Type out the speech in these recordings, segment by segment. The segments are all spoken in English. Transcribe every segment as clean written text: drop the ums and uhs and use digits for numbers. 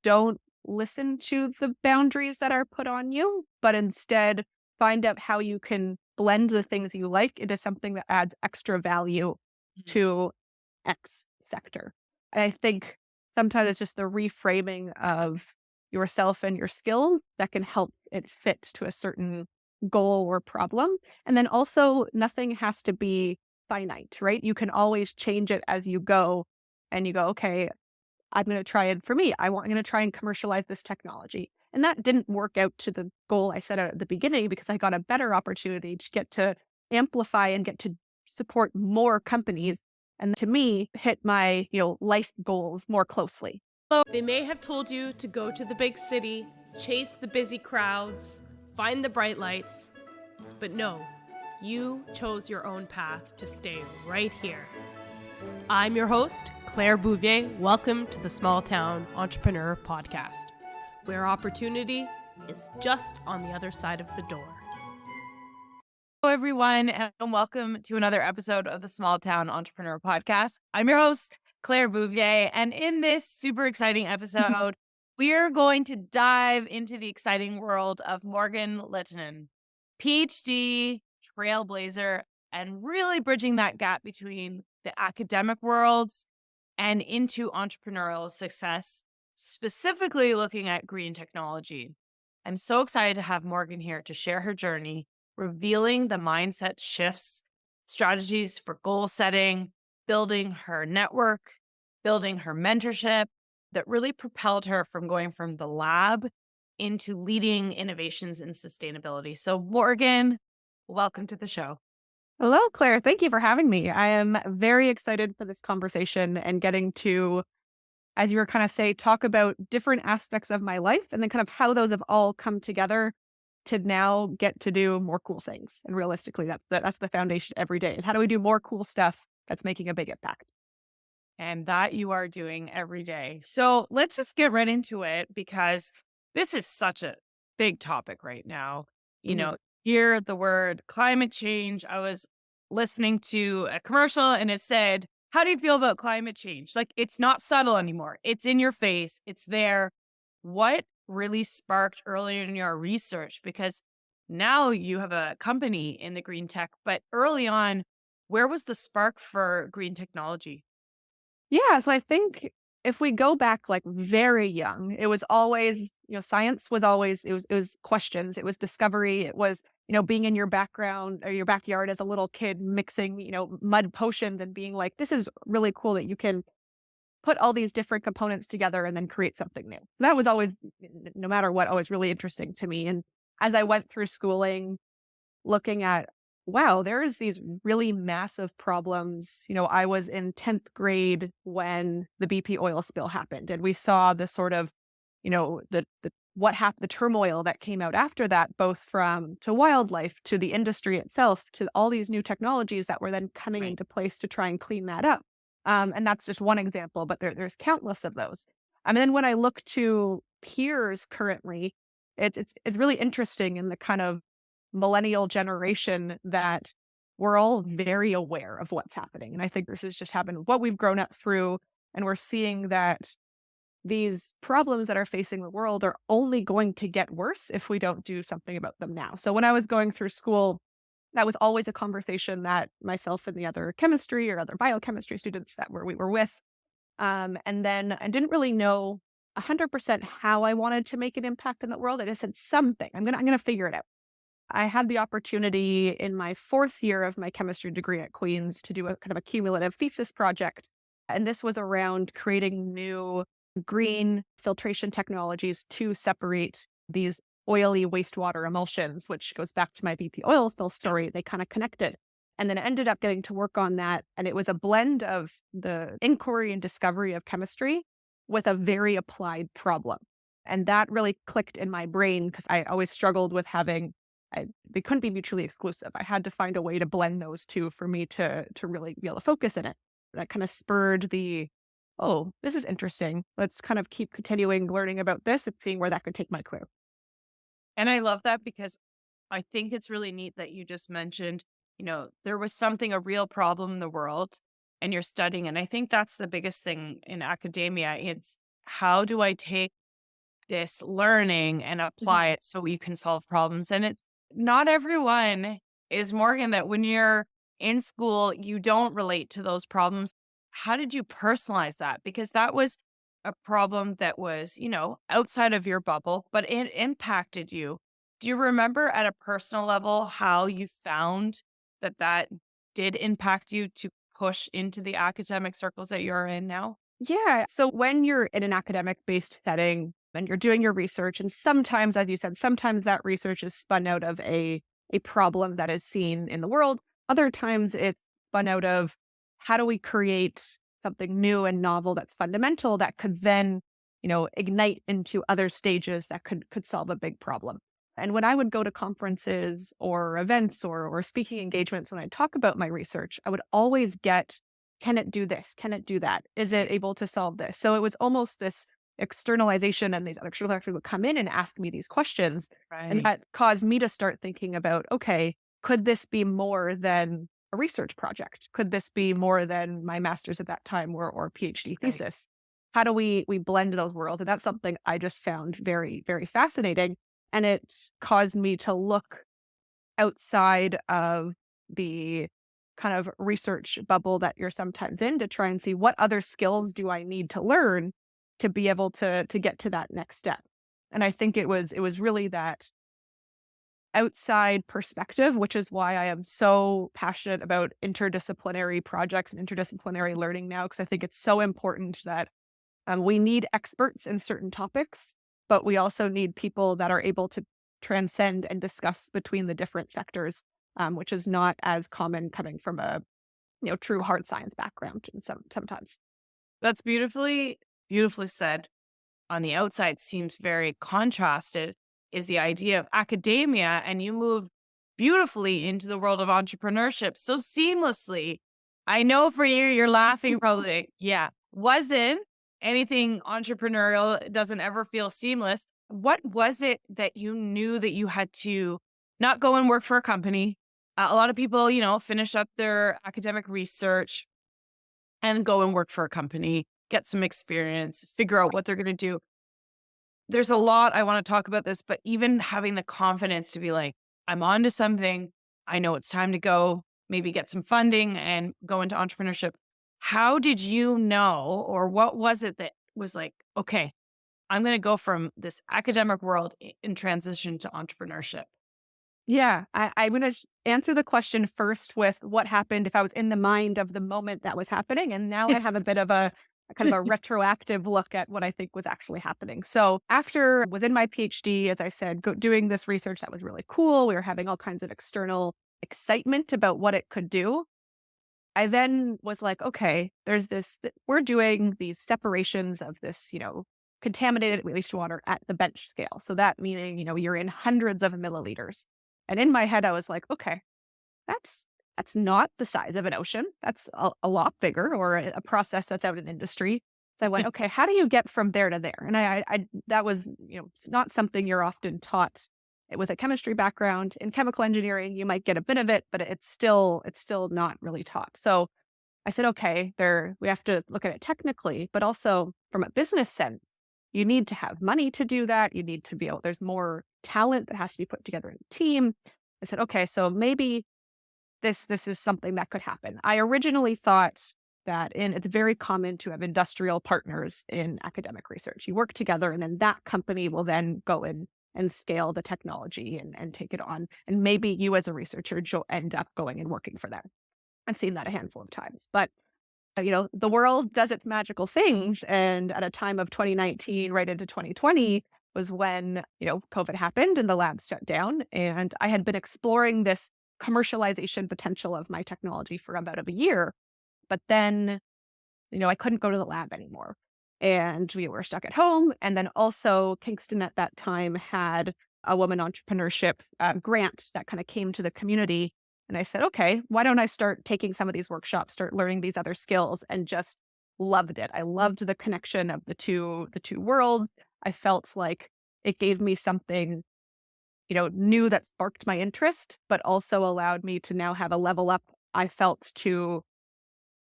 don't listen to the boundaries that are put on you, but instead find out how you can blend the things you like into something that adds extra value Mhm. to X sector. And I think sometimes it's just the reframing of yourself and your skill that can help it fit to a certain goal or problem. And then also, nothing has to be finite, right? You can always change it as you go and you go, okay, I'm going to try it for me. I'm going to try and commercialize this technology. And that didn't work out to the goal I set out at the beginning because I got a better opportunity to get to amplify and get to support more companies and to me hit my, life goals more closely. They may have told you to go to the big city, chase the busy crowds, find the bright lights, but no, you chose your own path to stay right here. I'm your host, Claire Bouvier. Welcome to the Small Town Entrepreneur Podcast, where opportunity is just on the other side of the door. Hello, everyone, and welcome to another episode of the Small Town Entrepreneur Podcast. I'm your host, Claire Bouvier, and in this super exciting episode, we are going to dive into the exciting world of Morgan Littonen, PhD, trailblazer, and really bridging that gap between the academic worlds and into entrepreneurial success, specifically looking at green technology. I'm so excited to have Morgan here to share her journey revealing the mindset shifts, strategies for goal setting, building her network, building her mentorship that really propelled her from going from the lab into leading innovations in sustainability. So, Morgan, welcome to the show. Hello, Claire. Thank you for having me. I am very excited for this conversation and getting to, as you were kind of say, talk about different aspects of my life and then kind of how those have all come together to now get to do more cool things. And realistically, that's the foundation every day. And how do we do more cool stuff that's making a big impact? And that you are doing every day. So, let's just get right into it because this is such a big topic right now. You Mhm. know, hear the word climate change. I was listening to a commercial and it said, "How do you feel about climate change?" Like, it's not subtle anymore. It's in your face, it's there. What really sparked earlier in your research? Because now you have a company in the green tech, but early on, where was the spark for green technology? Yeah, so I think if we go back like very young, it was always, science was always it was questions, it was discovery, it was, being in your background or your backyard as a little kid mixing, mud potions and being like, this is really cool that you can put all these different components together and then create something new. That was always, no matter what, always really interesting to me. And as I went through schooling, looking at, wow, there's these really massive problems. I was in 10th grade when the BP oil spill happened, and we saw the sort of, the what happened, the turmoil that came out after that, both from to wildlife, to the industry itself, to all these new technologies that were then coming Right. into place to try and clean that up. And that's just one example, but there's countless of those. And then when I look to peers currently, it's really interesting in the kind of millennial generation that we're all very aware of what's happening. And I think this has just happened what we've grown up through. And we're seeing that these problems that are facing the world are only going to get worse if we don't do something about them now. So when I was going through school, that was always a conversation that myself and the other chemistry or other biochemistry students that we were with. And then I didn't really know 100% how I wanted to make an impact in the world. I just said something. I'm gonna figure it out. I had the opportunity in my fourth year of my chemistry degree at Queen's to do a kind of a cumulative thesis project. And this was around creating new green filtration technologies to separate these oily wastewater emulsions, which goes back to my BP oil spill Yeah. story. They kind of connected. And then I ended up getting to work on that. And it was a blend of the inquiry and discovery of chemistry with a very applied problem. And that really clicked in my brain because I always struggled with having they couldn't be mutually exclusive. I had to find a way to blend those two for me to really be able to focus in it. That kind of spurred the, oh, this is interesting. Let's kind of keep continuing learning about this and seeing where that could take my career. And I love that because I think it's really neat that you just mentioned, there was something, a real problem in the world and you're studying. And I think that's the biggest thing in academia. It's how do I take this learning and Mhm. apply it so you can solve problems. And it's not everyone is Morgan that when you're in school, you don't relate to those problems. How did you personalize that? Because that was a problem that was, outside of your bubble, but it impacted you. Do you remember at a personal level how you found that did impact you to push into the academic circles that you're in now? Yeah. So when you're in an academic based setting and you're doing your research, and sometimes, as you said, sometimes that research is spun out of a problem that is seen in the world. Other times it's spun out of how do we create something new and novel that's fundamental that could then, ignite into other stages that could solve a big problem. And when I would go to conferences or events or speaking engagements, when I talk about my research, I would always get, can it do this? Can it do that? Is it able to solve this? So it was almost this externalization, and these external factors would come in and ask me these questions. And Right. that caused me to start thinking about, okay, could this be more than a research project? Could this be more than my master's at that time or PhD Right. thesis? How do we blend those worlds? And that's something I just found very, very fascinating. And it caused me to look outside of the kind of research bubble that you're sometimes in to try and see what other skills do I need to learn to be able to get to that next step. And I think it was really that outside perspective, which is why I am so passionate about interdisciplinary projects and interdisciplinary learning now, because I think it's so important that we need experts in certain topics, but we also need people that are able to transcend and discuss between the different sectors, which is not as common coming from a true hard science background. And sometimes, That's beautifully said. On the outside seems very contrasted is the idea of academia, and you move beautifully into the world of entrepreneurship so seamlessly. I know for you, you're laughing probably. Yeah. Wasn't anything entrepreneurial, it doesn't ever feel seamless. What was it that you knew that you had to not go and work for a company? A lot of people, finish up their academic research and go and work for a company, get some experience, figure out what they're going to do. There's a lot I wanna talk about this, but even having the confidence to be like, "I'm onto something. I know it's time to go, maybe get some funding and go into entrepreneurship." How did you know, or what was it that was like, "Okay, I'm gonna go from this academic world in transition to entrepreneurship?" yeah, I'm going to answer the question first with what happened if I was in the mind of the moment that was happening. And now I have a bit of a kind of a retroactive look at what I think was actually happening. So after within my PhD, as I said, doing this research that was really cool, we were having all kinds of external excitement about what it could do. I then was like, okay, we're doing these separations of this, contaminated wastewater at the bench scale. So that meaning, you're in hundreds of milliliters. And in my head, I was like, okay, that's that's not the size of an ocean. That's a lot bigger, or a process that's out in industry. So I went, okay, how do you get from there to there? And I that was, it's not something you're often taught with a chemistry background. In chemical engineering, you might get a bit of it, but it's still not really taught. So I said, okay, we have to look at it technically, but also from a business sense. You need to have money to do that. You need to be able, there's more talent that has to be put together in a team. I said, okay, so maybe this is something that could happen. I originally thought that it's very common to have industrial partners in academic research. You work together and then that company will then go in and scale the technology and take it on. And maybe you as a researcher, you'll end up going and working for them. I've seen that a handful of times. But the world does its magical things. And at a time of 2019, right into 2020, was when, COVID happened and the labs shut down. And I had been exploring this commercialization potential of my technology for about a year. But then, I couldn't go to the lab anymore. And we were stuck at home. And then also, Kingston at that time had a woman entrepreneurship grant that kind of came to the community. And I said, okay, why don't I start taking some of these workshops, start learning these other skills, and just loved it. I loved the connection of the two worlds. I felt like it gave me something, new that sparked my interest, but also allowed me to now have a level up I felt to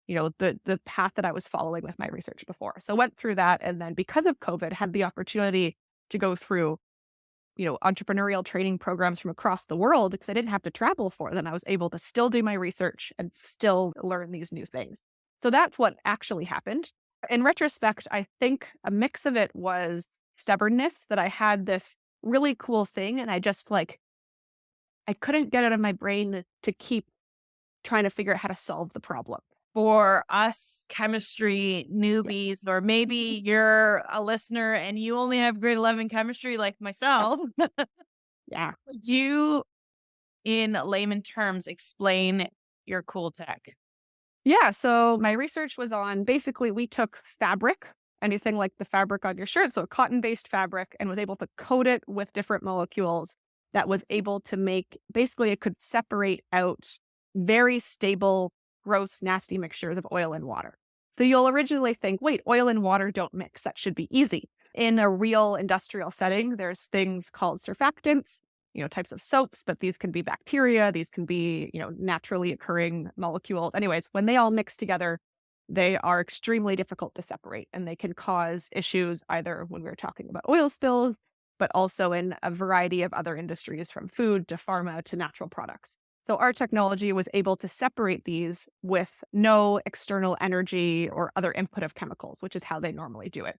the path that I was following with my research before. So went through that, and then because of COVID, had the opportunity to go through, entrepreneurial training programs from across the world because I didn't have to travel for them. I was able to still do my research and still learn these new things. So that's what actually happened. In retrospect, I think a mix of it was stubbornness, that I had this really cool thing and I just I couldn't get it out of my brain to keep trying to figure out how to solve the problem. For us chemistry Yeah. newbies, or maybe you're a listener and you only have grade 11 chemistry like Yep. myself, Yeah. would you, in layman terms, explain your cool tech? Yeah. So my research was on basically we took fabric, anything like the fabric on your shirt, so cotton based fabric, and was able to coat it with different molecules that was able to make basically it could separate out very stable, gross, nasty mixtures of oil and water. So you'll originally think, wait, oil and water don't mix. That should be easy. In a real industrial setting, there's things called surfactants, types of soaps, but these can be bacteria, these can be, naturally occurring molecules. Anyways, when they all mix together, they are extremely difficult to separate and they can cause issues either when we're talking about oil spills, but also in a variety of other industries from food to pharma to natural products. So our technology was able to separate these with no external energy or other input of chemicals, which is how they normally do it.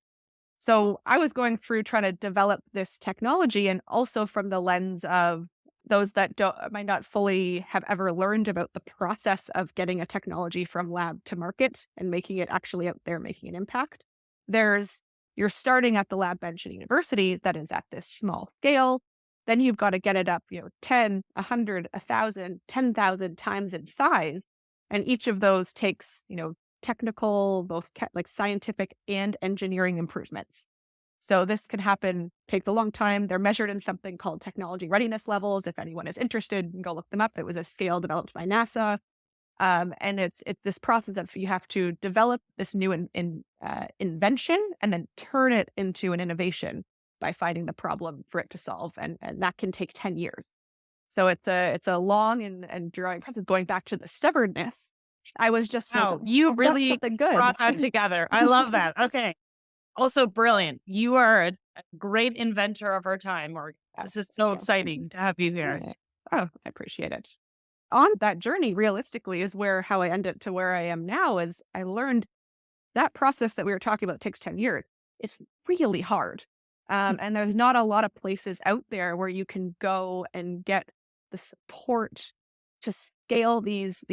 So I was going through trying to develop this technology and also from the lens of those that might not fully have ever learned about the process of getting a technology from lab to market and making it actually out there making an impact. There's You're starting at the lab bench at a university that is at this small scale. Then you've got to get it up, 10, 100, 1,000, 10,000 times in size. And each of those takes, technical, both like scientific and engineering improvements. So this can happen, takes a long time. They're measured in something called technology readiness levels. If anyone is interested, you can go look them up. It was a scale developed by NASA. And it's this process of you have to develop this new invention and then turn it into an innovation by finding the problem for it to solve. And that can take 10 years. So it's a long and drawing process. Going back to the stubbornness, I was just like, Wow, you I've got really something good. brought that together. I love that. Okay. Also brilliant. You are a great inventor of our time, Morgan. Yes, This is thank so you. exciting to have you here. Yeah. Oh, I appreciate it. On that journey, realistically, is where how I ended to where I am now is I learned that process that we were talking about takes 10 years. It's really hard. And there's not a lot of places out there where you can go and get the support to scale these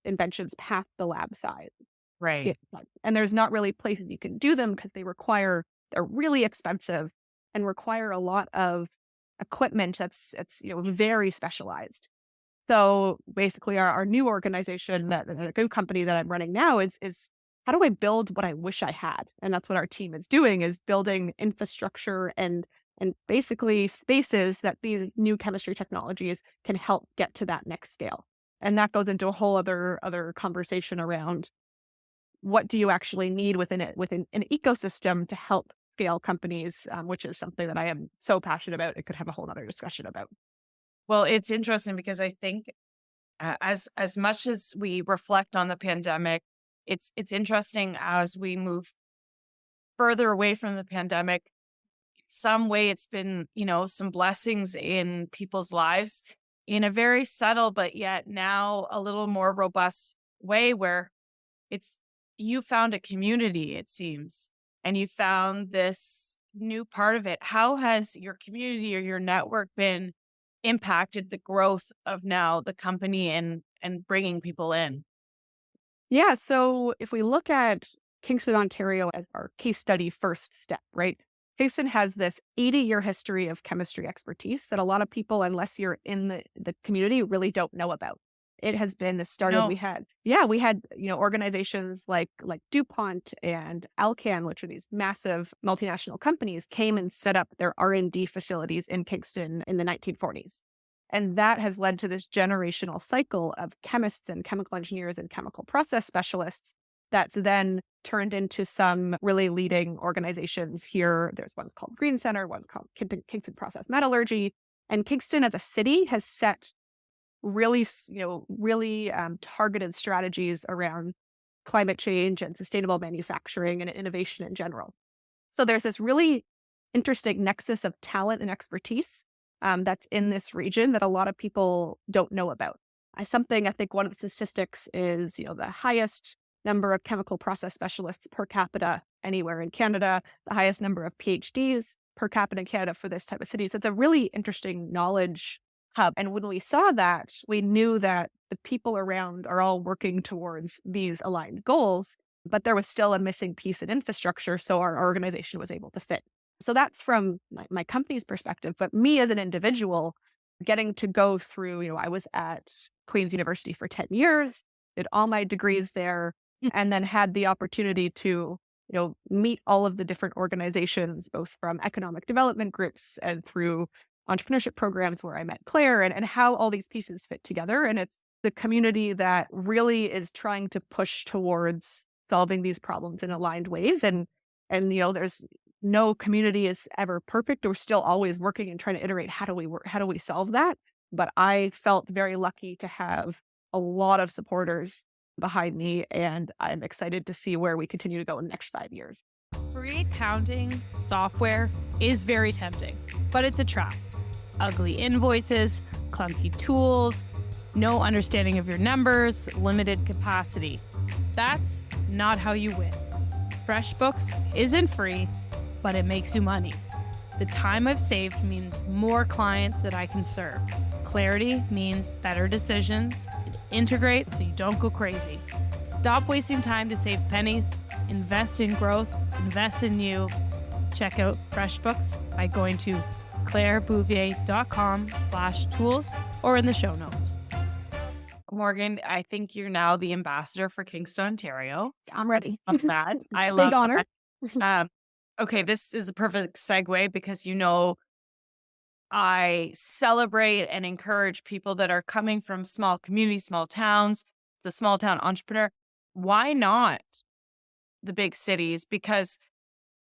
inventions past the lab size. Yeah, Right. and there's not really places you can do them because they're really expensive and require a lot of equipment that's it's very specialized. So basically our new organization that the new company that I'm running now is how do I build what I wish I had? And that's what our team is doing is building infrastructure and basically spaces that these new chemistry technologies can help get to that next scale. And that goes into a whole other conversation around what do you actually need within an ecosystem to help scale companies, which is something that I am so passionate about. It could have a whole other discussion about. Well, it's interesting because I think as much as we reflect on the pandemic, it's interesting as we move further away from the pandemic. Some way it's been, some blessings in people's lives in a very subtle but yet now a little more robust way where it's you found a community, it seems, and you found this new part of it. How has your community or your network been impacted the growth of now the company and bringing people in? Yeah. So if we look at Kingston, Ontario as our case study first step, right? Kingston has this 80-year history of chemistry expertise that a lot of people, unless you're in the community, really don't know about. It has been started. No. We had, organizations like DuPont and Alcan, which are these massive multinational companies, came and set up their R&D facilities in Kingston in the 1940s. And that has led to this generational cycle of chemists and chemical engineers and chemical process specialists that's then turned into some really leading organizations here. There's one called Green Center, one called Kingston Process Metallurgy. And Kingston as a city has set really targeted strategies around climate change and sustainable manufacturing and innovation in general. So there's this really interesting nexus of talent and expertise that's in this region that a lot of people don't know about. I think one of the statistics is, the highest number of chemical process specialists per capita anywhere in Canada, the highest number of PhDs per capita in Canada for this type of city. So it's a really interesting knowledge hub. And when we saw that, we knew that the people around are all working towards these aligned goals, but there was still a missing piece in infrastructure. So our organization was able to fit. So that's from my company's perspective. But me as an individual, getting to go through, I was at Queen's University for 10 years, did all my degrees there, and then had the opportunity to, meet all of the different organizations, both from economic development groups and through entrepreneurship programs where I met Claire and how all these pieces fit together. And it's the community that really is trying to push towards solving these problems in aligned ways. And there's no community is ever perfect. We're still always working and trying to iterate how do we work, how do we solve that? But I felt very lucky to have a lot of supporters behind me, and I'm excited to see where we continue to go in the next 5 years. Free accounting software is very tempting, but it's a trap. Ugly invoices, clunky tools, no understanding of your numbers, limited capacity. That's not how you win. FreshBooks isn't free, but it makes you money. The time I've saved means more clients that I can serve. Clarity means better decisions. It integrates so you don't go crazy. Stop wasting time to save pennies. Invest in growth. Invest in you. Check out FreshBooks by going to clairebouvier.com/tools or in the show notes. Morgan, I think you're now the ambassador for Kingston, Ontario. I'm ready. Love that. I Big love honor. that. Okay, this is a perfect segue because I celebrate and encourage people that are coming from small communities, small towns, the small town entrepreneur. Why not the big cities? Because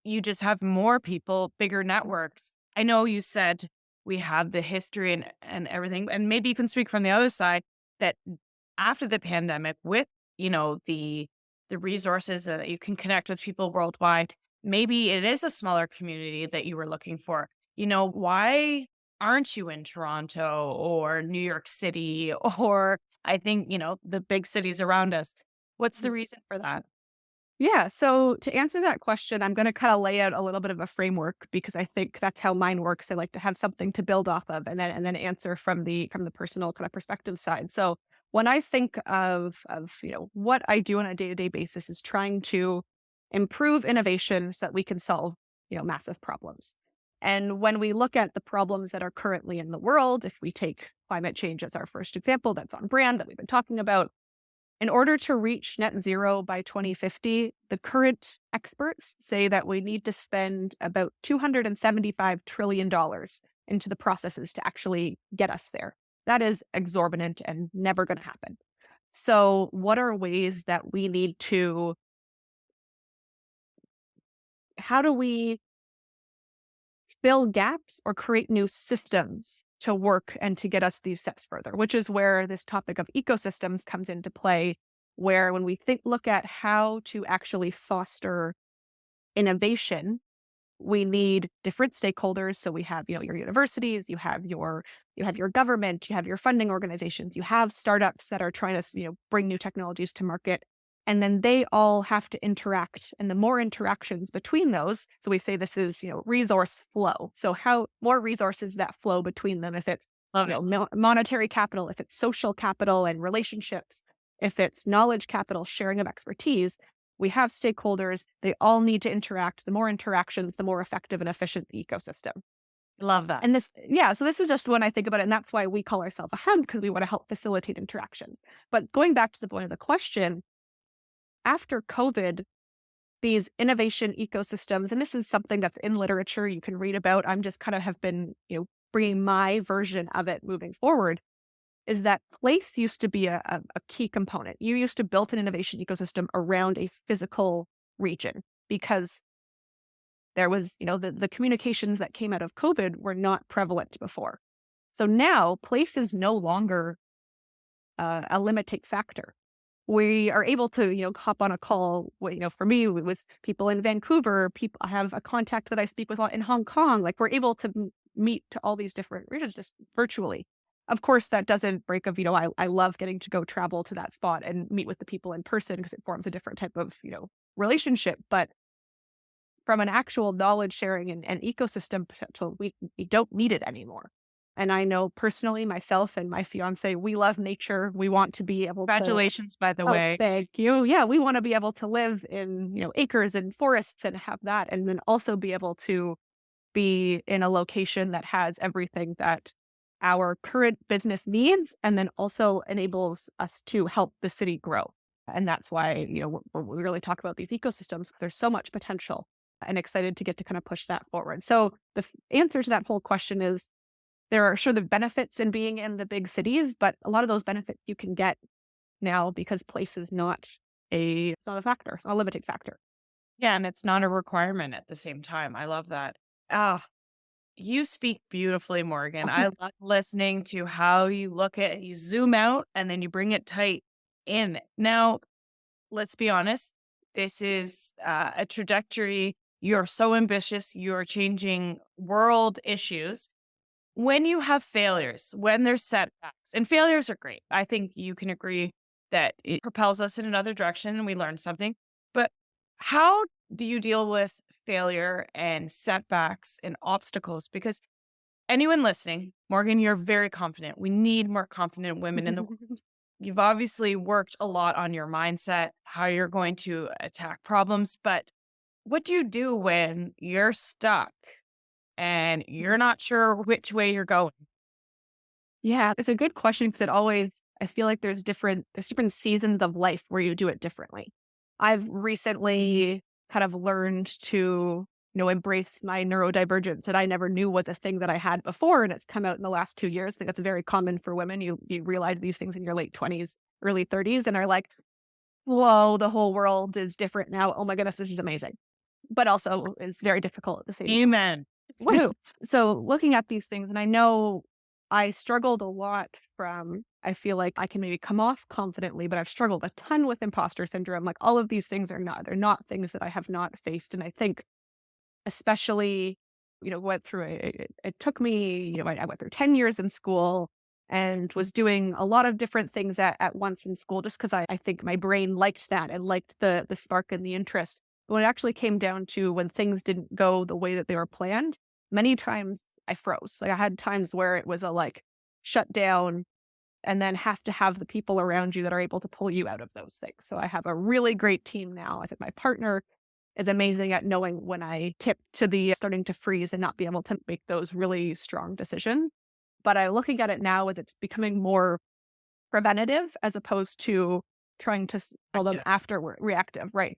you just have more people, bigger networks. I know you said we have the history and everything, and maybe you can speak from the other side that after the pandemic with, the resources that you can connect with people worldwide, maybe it is a smaller community that you were looking for. Why aren't you in Toronto or New York City or I think, the big cities around us? What's the reason for that? Yeah. So to answer that question, I'm going to kind of lay out a little bit of a framework because I think that's how mine works. I like to have something to build off of and then answer from the personal kind of perspective side. So when I think of what I do on a day-to-day basis is trying to improve innovation so that we can solve, massive problems. And when we look at the problems that are currently in the world, if we take climate change as our first example, that's on brand that we've been talking about, in order to reach net zero by 2050, the current experts say that we need to spend about $275 trillion into the processes to actually get us there. That is exorbitant and never going to happen. So, what are ways that we need to, how do we fill gaps or create new systems to work and to get us these steps further, which is where this topic of ecosystems comes into play, where when we look at how to actually foster innovation, we need different stakeholders. So we have, your universities, you have your government, you have your funding organizations, you have startups that are trying to, bring new technologies to market. And then they all have to interact. And the more interactions between those, so we say this is, resource flow. So how more resources that flow between them, if it's monetary capital, if it's social capital and relationships, if it's knowledge capital, sharing of expertise, we have stakeholders. They all need to interact. The more interactions, the more effective and efficient the ecosystem. Love that. And so this is just when I think about it. And that's why we call ourselves a hub, because we want to help facilitate interactions. But going back to the point of the question, after COVID, these innovation ecosystems, and this is something that's in literature you can read about. I'm just kind of have been, bringing my version of it moving forward, is that place used to be a key component. You used to build an innovation ecosystem around a physical region because there was, the communications that came out of COVID were not prevalent before. So now place is no longer a limiting factor. we are able to, hop on a call. For me, it was people in Vancouver. People, I have a contact that I speak with in Hong Kong. Like we're able to meet to all these different regions just virtually. Of course, that doesn't break of, I love getting to go travel to that spot and meet with the people in person because it forms a different type of, relationship. But from an actual knowledge sharing and ecosystem potential, we don't need it anymore. And I know personally, myself and my fiance, we love nature. We want to be able to. Congratulations, by the Oh, way. thank you. Yeah, we want to be able to live in, acres and forests and have that, and then also be able to be in a location that has everything that our current business needs, and then also enables us to help the city grow. And that's why, we really talk about these ecosystems because there's so much potential and excited to get to kind of push that forward. So the answer to that whole question is there are sure the benefits in being in the big cities, but a lot of those benefits you can get now because place is not it's not a factor. It's not a limiting factor. Yeah, and it's not a requirement at the same time. I love that. Ah, you speak beautifully, Morgan. I love listening to how you look at you zoom out and then you bring it tight in. Now, let's be honest, this is a trajectory. You're so ambitious. You're changing world issues. When you have failures, when there's setbacks, and failures are great. I think you can agree that it propels us in another direction and we learn something. But how do you deal with failure and setbacks and obstacles? Because anyone listening, Morgan, you're very confident. We need more confident women in the world. You've obviously worked a lot on your mindset, how you're going to attack problems, but what do you do when you're stuck and you're not sure which way you're going? Yeah, it's a good question because it always I feel like there's different seasons of life where you do it differently. I've recently kind of learned to, embrace my neurodivergence that I never knew was a thing that I had before, and it's come out in the last 2 years. I think that's very common for women. You realize these things in your late 20s, early 30s, and are like, "Whoa, the whole world is different now. Oh my goodness, this is amazing." But also it's very difficult at the same time. Amen. Woohoo. So looking at these things, and I know I struggled a lot from I feel like I can maybe come off confidently, but I've struggled a ton with imposter syndrome. Like all of these things are not things that I have not faced. And I think especially, went through it took me, I went through 10 years in school and was doing a lot of different things at once in school just because I think my brain liked that and liked the spark and the interest. When it actually came down to when things didn't go the way that they were planned, many times I froze. Like I had times where it was a like shut down and then have to have the people around you that are able to pull you out of those things. So I have a really great team now. I think my partner is amazing at knowing when I tip to the starting to freeze and not be able to make those really strong decisions. But I looking at it now as it's becoming more preventative as opposed to trying to call them Active. afterward reactive, right?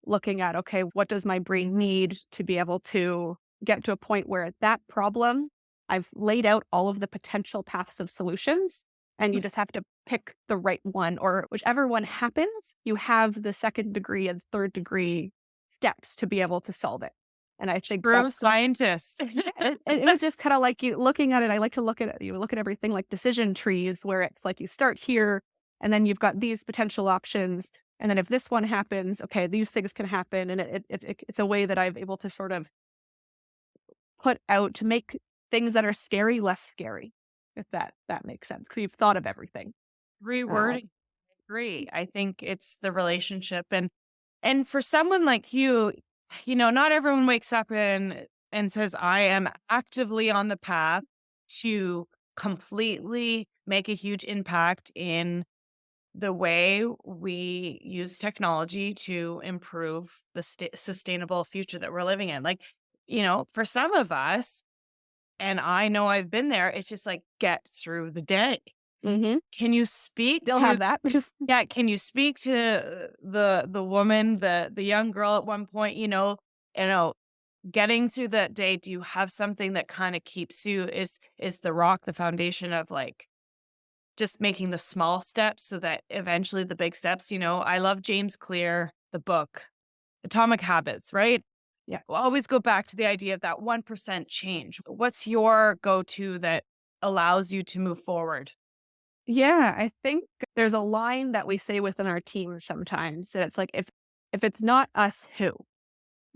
Looking at, okay, what does my brain need to be able to get to a point where that problem, I've laid out all of the potential paths of solutions, and you just have to pick the right one, or whichever one happens, you have the second degree and third degree steps to be able to solve it. And I think True that's scientist. it was just kind of like you looking at it. I like to look at it. You look at everything like decision trees, where it's like you start here, and then you've got these potential options, and then if this one happens, okay, these things can happen, and it's a way that I'm able to sort of put out to make things that are scary less scary, if that makes sense, because you've thought of everything. Uh, Rewording. Agree. I think it's the relationship and for someone like you, not everyone wakes up and says, I am actively on the path to completely make a huge impact in the way we use technology to improve the sustainable future that we're living in. Like, for some of us, and I know I've been there, it's just like get through the day. mhm. Can you speak Still to have that. yeah, can you speak to the woman, the young girl at one point, you know, getting through that day, do you have something that kind of keeps you is the rock the foundation of like just making the small steps so that eventually the big steps, I love James Clear, the book, Atomic Habits, right? Yeah. We'll always go back to the idea of that 1% change. What's your go-to that allows you to move forward? Yeah, I think there's a line that we say within our team sometimes, and it's like, if it's not us, who?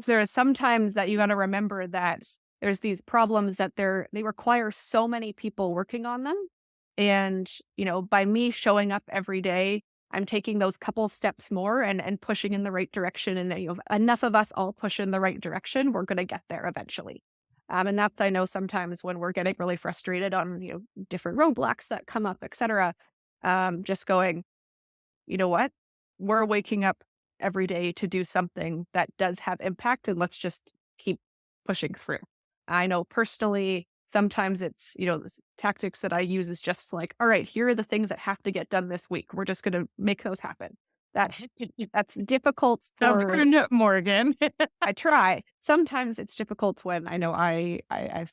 So there are sometimes that you gotta remember that there's these problems that they require so many people working on them. And, by me showing up every day, I'm taking those couple steps more and pushing in the right direction. And enough of us all push in the right direction, we're gonna get there eventually. And that's I know sometimes when we're getting really frustrated on, different roadblocks that come up, etc. Just going, you know what? We're waking up every day to do something that does have impact, and let's just keep pushing through. I know personally, sometimes it's, tactics that I use is just like, all right, here are the things that have to get done this week. We're just going to make those happen. That's that's difficult for Stubborn Morgan. I try. Sometimes it's difficult when I know I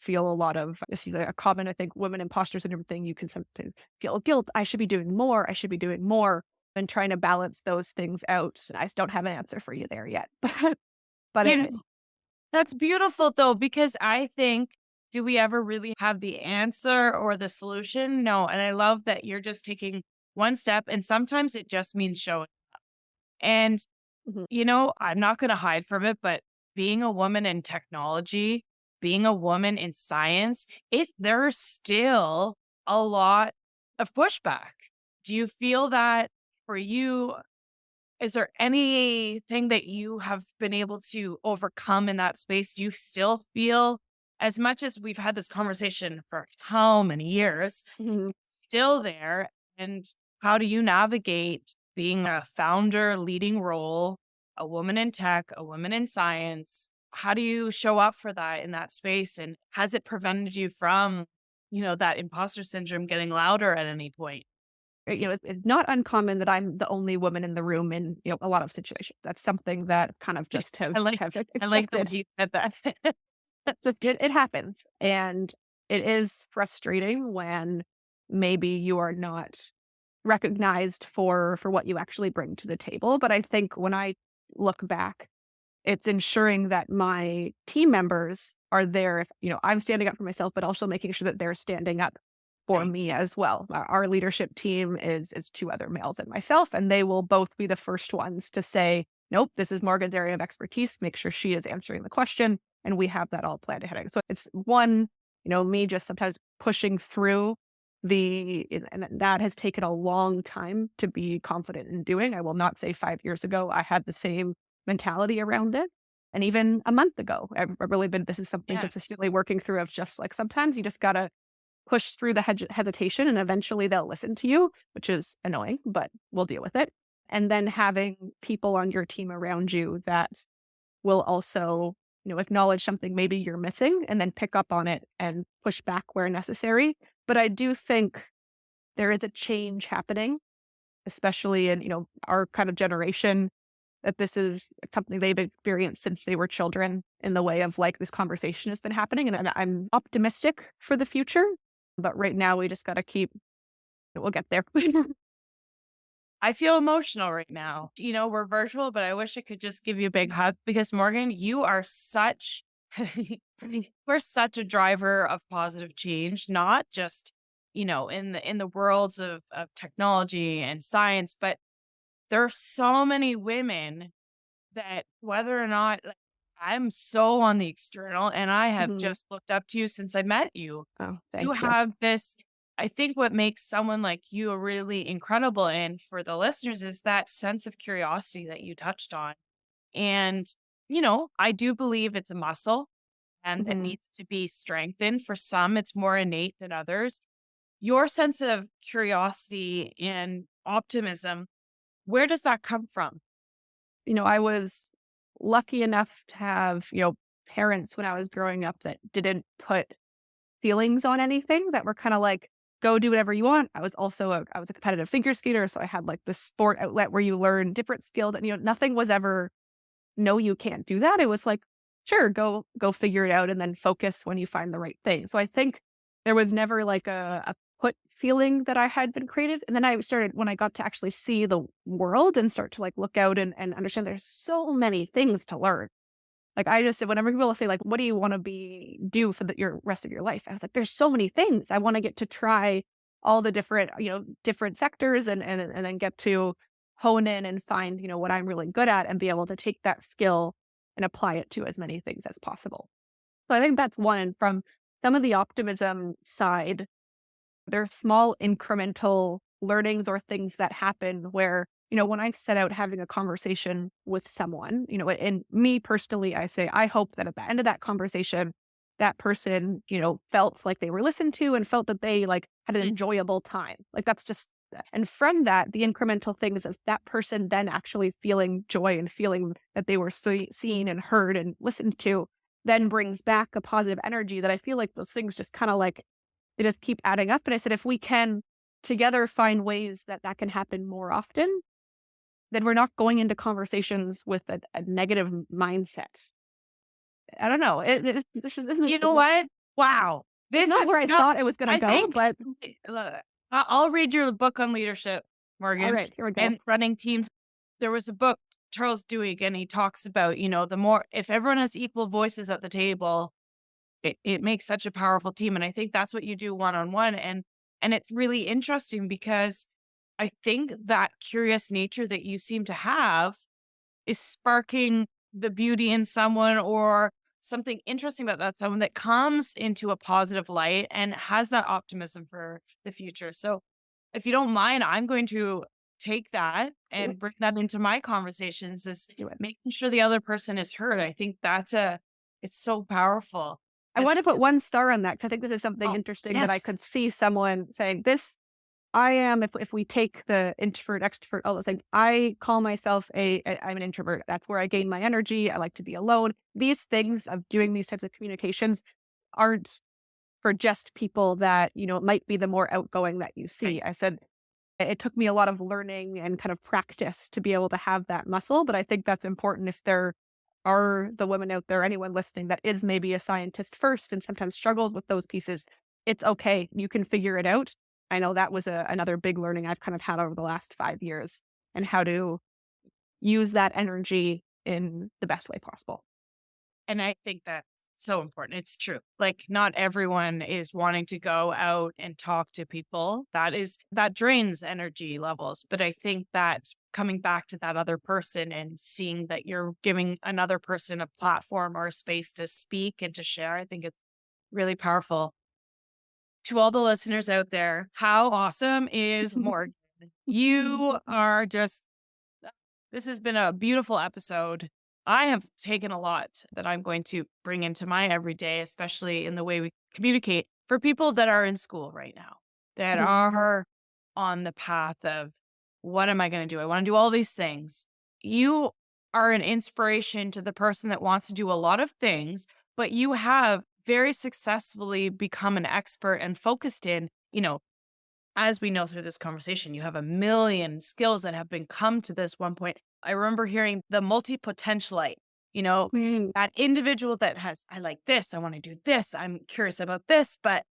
feel a lot of this is a common, I think, women imposters and everything. You can sometimes feel guilt. I should be doing more. I should be doing more. And trying to balance those things out. I just don't have an answer for you there yet. But You know, that's beautiful though, because I think, do we ever really have the answer or the solution? No. And I love that you're just taking one step, and sometimes it just means showing. And, Mhm. I'm not going to hide from it, but being a woman in technology, being a woman in science, there's still a lot of pushback. Do you feel that for you? Is there anything that you have been able to overcome in that space? Do you still feel, as much as we've had this conversation for how many years, Mhm. still there? And how do you navigate being a founder, leading role, a woman in tech, a woman in science? How do you show up for that in that space? And has it prevented you from, that imposter syndrome getting louder at any point? Right, it's not uncommon that I'm the only woman in the room in, a lot of situations. That's something that kind of just I like have I like the way accepted. you said that. So it happens, and it is frustrating when maybe you are not recognized for what you actually bring to the table. But I think when I look back, it's ensuring that my team members are there if, I'm standing up for myself, but also making sure that they're standing up for Right. me as well. Our leadership team is two other males and myself, and they will both be the first ones to say, "Nope, this is Morgan's area of expertise. Make sure she is answering the question." And we have that all planned ahead. So it's one, me just sometimes pushing through and that has taken a long time to be confident in doing. I will not say 5 years ago I had the same mentality around it. And even a month ago, I've really been this is something Yeah. consistently working through of just like sometimes you just gotta push through the hesitation and eventually they'll listen to you, which is annoying, but we'll deal with it. And then having people on your team around you that will also, acknowledge something maybe you're missing and then pick up on it and push back where necessary. But I do think there is a change happening, especially in, our kind of generation that this is something they've experienced since they were children in the way of like this conversation has been happening. And I'm optimistic for the future. But right now we just gotta keep we'll get there. I feel emotional right now. We're virtual, but I wish I could just give you a big hug because Morgan, you are such we're such a driver of positive change, not just, in the worlds of technology and science, but there are so many women that, whether or not, like, I'm so on the external, and I have Mhm. just looked up to you since I met you. Oh, You thank you. have this, I think what makes someone like you a really incredible, and for the listeners, is that sense of curiosity that you touched on. And, I do believe it's a muscle and that Mhm. needs to be strengthened. For some, it's more innate than others. Your sense of curiosity and optimism, where does that come from? I was lucky enough to have, parents when I was growing up that didn't put feelings on anything, that were kinda like, "Go do whatever you want." I was a competitive figure skater, so I had, like, this sport outlet where you learn different skills and, nothing was ever, "No, you can't do that." It was like, "Sure, go figure it out and then focus when you find the right thing." So I think there was never like a put feeling that I had been created. And then I started when I got to actually see the world and start to like look out and understand there's so many things to learn. Like I just whenever people say like, "What do you want to be do for your rest of your life?" I was like, "There's so many things I want to get to try all the different, different sectors and then get to hone in and find, what I'm really good at and be able to take that skill and apply it to as many things as possible. So I think that's one. And from some of the optimism side, there's small incremental learnings or things that happen where, when I set out having a conversation with someone, and me personally, I say, I hope that at the end of that conversation, that person, felt like they were listened to and felt that they like had an enjoyable time. Like that's just, and from that, the incremental things of that person then actually feeling joy and feeling that they were seen and heard and listened to then brings back a positive energy that I feel like those things just kind of like they just keep adding up. And I said, if we can together find ways that that can happen more often, then we're not going into conversations with a negative mindset. I don't know. This isn't You know what? Wow. This not is where I no, thought it was going to I go, think but look, I'll read your book on leadership, all Morgan, right, here we go. and running teams. There was a book, Charles Duhigg, and he talks about, the more, if everyone has equal voices at the table, it makes such a powerful team. And I think that's what you do one on one. And it's really interesting because I think that curious nature that you seem to have is sparking the beauty in someone or something interesting about that someone that comes into a positive light and has that optimism for the future. So if you don't mind, I'm going to take that Do it. and bring that into my conversations is Do it. making sure the other person is heard. I think it's so powerful. I want This, to put 1 star on that because I think this is something oh, interesting that I yes. could see someone saying, this I am, if we take the introvert, extrovert, all those things, I call myself I'm an introvert. That's where I gain my energy. I like to be alone. These things of doing these types of communications aren't for just people that, might be the more outgoing that you Right. see. I said, it took me a lot of learning and kind of practice to be able to have that muscle, but I think that's important if there are the women out there, anyone listening that is maybe a scientist first and sometimes struggles with those pieces. It's okay. You can figure it out. I know that was another big learning I've kind of had over the last 5 years and how to use that energy in the best way possible. And I think that's so important. It's true. Like not everyone is wanting to go out and talk to people. That drains energy levels. But I think that coming back to that other person and seeing that you're giving another person a platform or a space to speak and to share, I think it's really powerful. To all the listeners out there, how awesome is Morgan? You are just this has been a beautiful episode. I have taken a lot that I'm going to bring into my everyday, especially in the way we communicate for people that are in school right now, that Mhm. are on the path of what am I going to do? I want to do all these things. You are an inspiration to the person that wants to do a lot of things, but you have very successfully become an expert and focused in, as we know through this conversation, you have a million skills that have been come to this one point. I remember hearing the multi-potentialite, you know, Mm. that individual that has, I like this, I want to do this, I'm curious about this, but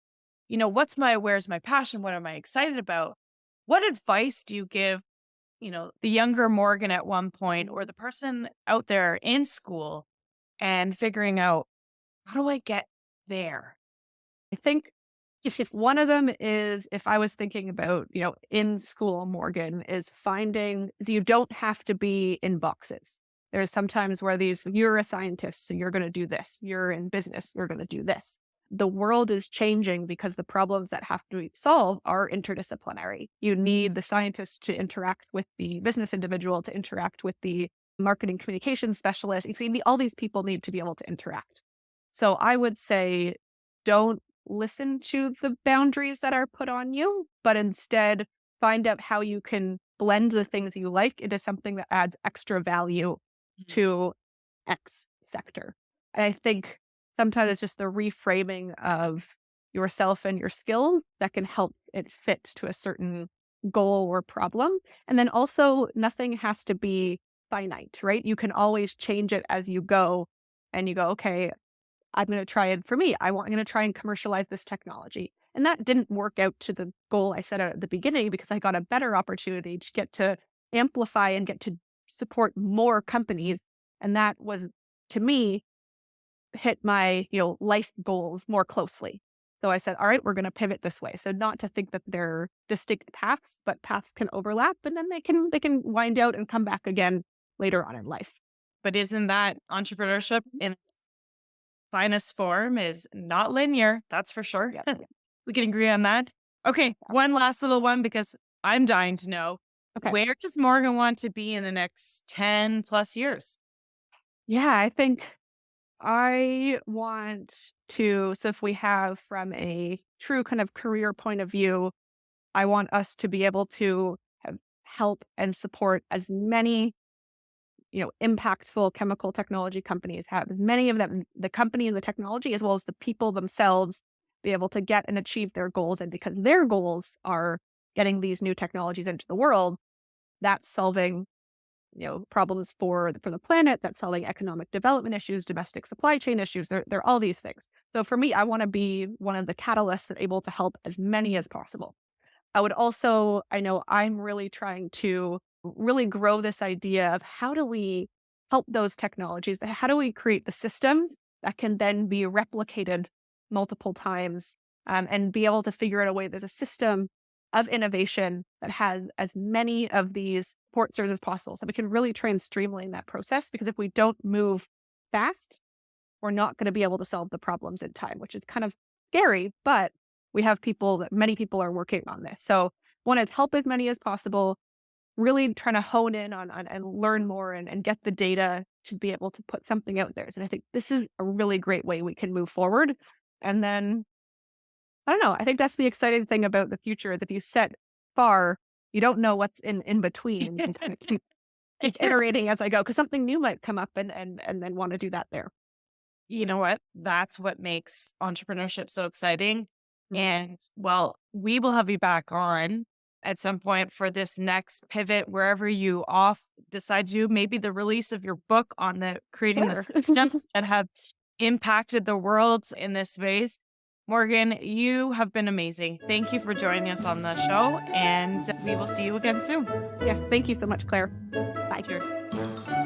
where's my passion? What am I excited about? What advice do you give, the younger Morgan at one point or the person out there in school and figuring out how do I get there? I think if one of them is if I was thinking about, in school, Morgan, is finding you don't have to be in boxes. There's sometimes where you're a scientist, so you're going to do this. You're in business, you're going to do this. The world is changing because the problems that have to be solved are interdisciplinary. You need the scientist to interact with the business individual, to interact with the marketing communication specialist. You see, all these people need to be able to interact. So I would say, don't listen to the boundaries that are put on you, but instead find out how you can blend the things you like into something that adds extra value Mhm. to X sector. And I think sometimes it's just the reframing of yourself and your skill that can help it fit to a certain goal or problem. And then also, nothing has to be finite, right? You can always change it as you go and you go, okay, I'm going to try it for me. I'm going to try and commercialize this technology. And that didn't work out to the goal I set out at the beginning because I got a better opportunity to get to amplify and get to support more companies. And that was, to me, hit my, life goals more closely. So I said, all right, we're going to pivot this way. So not to think that they're distinct paths, but paths can overlap and then they can wind out and come back again later on in life. But isn't that entrepreneurship in finest form is not linear? That's for sure. Yeah. Yeah. We can agree on that. Okay, one last little one because I'm dying to know, Okay. where does Morgan want to be in the next 10 plus years? Yeah, I think I want to. So, if we have from a true kind of career point of view, I want us to be able to help and support as many, impactful chemical technology companies, have as many of them, the company and the technology, as well as the people themselves, be able to get and achieve their goals. And because their goals are getting these new technologies into the world, that's solving problems for the planet, that's solving economic development issues, domestic supply chain issues. They're all these things. So for me, I want to be one of the catalysts that able to help as many as possible. I know I'm really trying to really grow this idea of how do we help those technologies? How do we create the systems that can then be replicated multiple times, and be able to figure out a way there's a system of innovation that has as many of these port serves as possible. So we can really try and streamline that process, because if we don't move fast, we're not going to be able to solve the problems in time, which is kind of scary, but many people are working on this. So want to help as many as possible, really trying to hone in on and learn more and get the data to be able to put something out there. And I think this is a really great way we can move forward. And then, I don't know, I think that's the exciting thing about the future is if you set far, you don't know what's in between, and you can kind of keep iterating as I go, because something new might come up and then want to do that there. You know what? That's what makes entrepreneurship so exciting. Mm. And well, we will have you back on at some point for this next pivot, wherever you off decide to do, maybe the release of your book on the creating the Sure. systems that have impacted the world in this space. Morgan, you have been amazing. Thank you for joining us on the show, and we will see you again soon. Yes, thank you so much, Claire. Bye. Cheers.